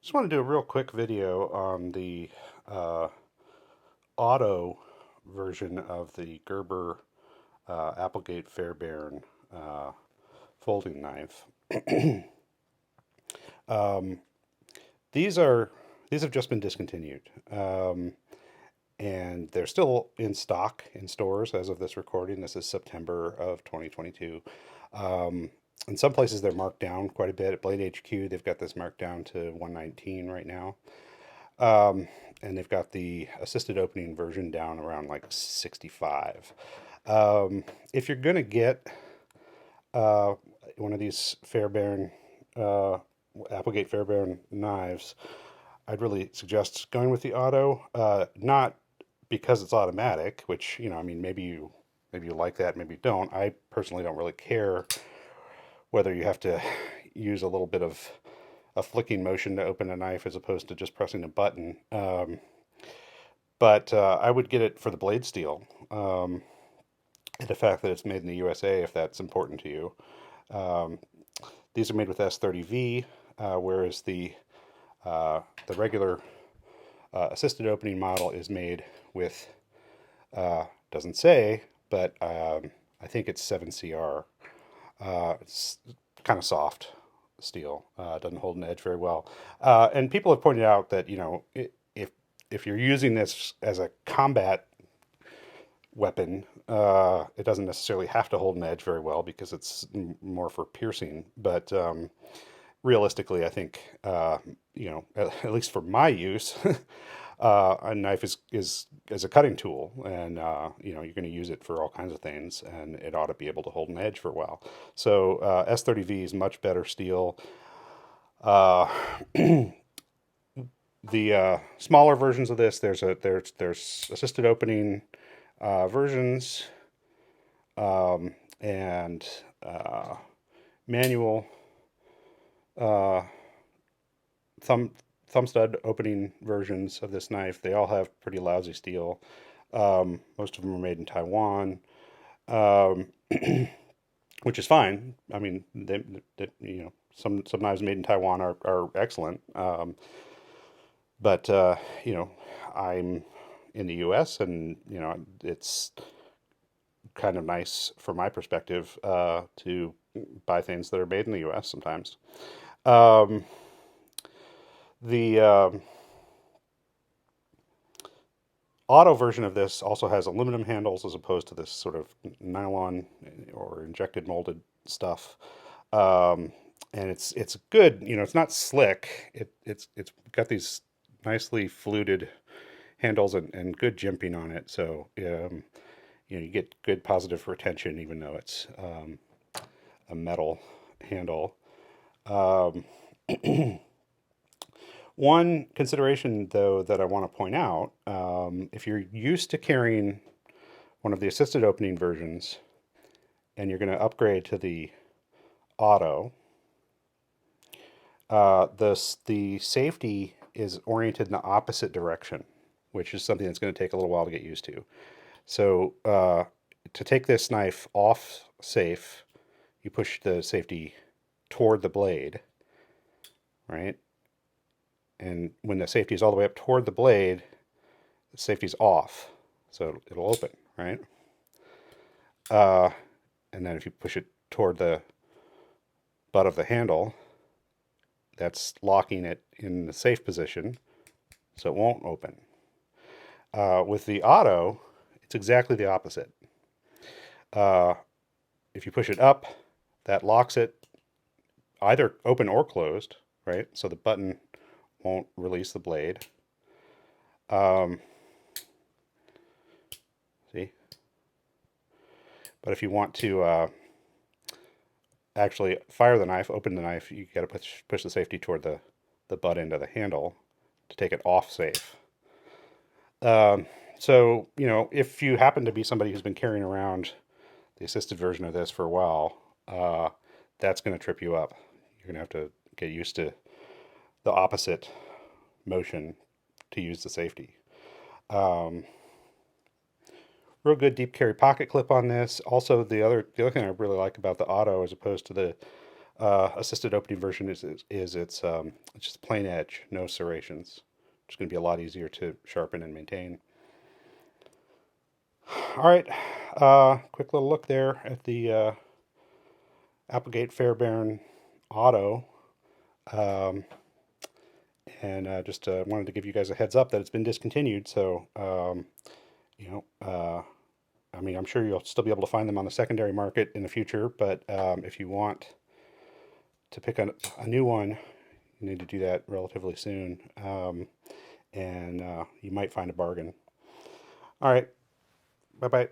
Just want to do a real quick video on the uh, auto version of the Gerber Applegate-Fairbairn folding knife. um, these are these have just been discontinued, and they're still in stock in stores as of this recording. This is September of 2022. In some places they're marked down quite a bit. At Blade HQ, they've got this marked down to 119 right now. And they've got the assisted opening version down around like 65. If you're going to get uh, one of these Fairbairn, uh, Applegate Fairbairn knives, I'd really suggest going with the auto. Not because it's automatic, which, I mean, maybe you like that, maybe you don't. I personally don't really care whether you have to use a little bit of a flicking motion to open a knife as opposed to just pressing a button. But I would get it for the blade steel, and the fact that it's made in the USA, if that's important to you. Um, these are made with S30V, whereas the regular assisted opening model is made with, doesn't say, but I think it's 7CR. It's kind of soft steel. Doesn't hold an edge very well. And people have pointed out that, if you're using this as a combat weapon, it doesn't necessarily have to hold an edge very well because it's more for piercing. But realistically, I think, at least for my use, a knife is as a cutting tool, and you're going to use it for all kinds of things, and it ought to be able to hold an edge for a while. So S30V is much better steel. Uh, the smaller versions of this, there's assisted opening versions, and manual uh, thumb thumb stud opening versions of this knife. They all have pretty lousy steel. Most of them are made in Taiwan, um, which is fine. I mean, some knives made in Taiwan are excellent. But I'm in the U.S., and it's kind of nice from my perspective to buy things that are made in the U.S. sometimes. Um, the auto version of this also has aluminum handles as opposed to this sort of nylon or injected molded stuff. Um, and it's good. It's not slick. It's got these nicely fluted handles and good jimping on it. So you get good positive retention even though it's a metal handle. Um, One consideration, though, that I want to point out, if you're used to carrying one of the assisted opening versions and you're going to upgrade to the auto, the safety is oriented in the opposite direction, which is something that's going to take a little while to get used to. So to take this knife off safe, you push the safety toward the blade, right? And when the safety is all the way up toward the blade, the safety's off, so it'll open, right? Uh, and then if you push it toward the butt of the handle, that's locking it in the safe position, so it won't open. With the auto, it's exactly the opposite. Uh, if you push it up, that locks it either open or closed, right? So the button won't release the blade. See? But if you want to actually fire the knife, open the knife, you got to push the safety toward the butt end of the handle to take it off safe. So, if you happen to be somebody who's been carrying around the assisted version of this for a while, that's going to trip you up. You're going to have to get used to the opposite motion to use the safety. Real good deep carry pocket clip on this. Also, the other thing I really like about the auto as opposed to the assisted opening version is it's just plain edge, no serrations. It's going to be a lot easier to sharpen and maintain. All right, quick little look there at the Applegate-Fairbairn Auto. Um, and just wanted to give you guys a heads up that it's been discontinued. So, you know, I mean, I'm sure you'll still be able to find them on the secondary market in the future, but if you want to pick a new one, you need to do that relatively soon. And you might find a bargain. All right, bye bye.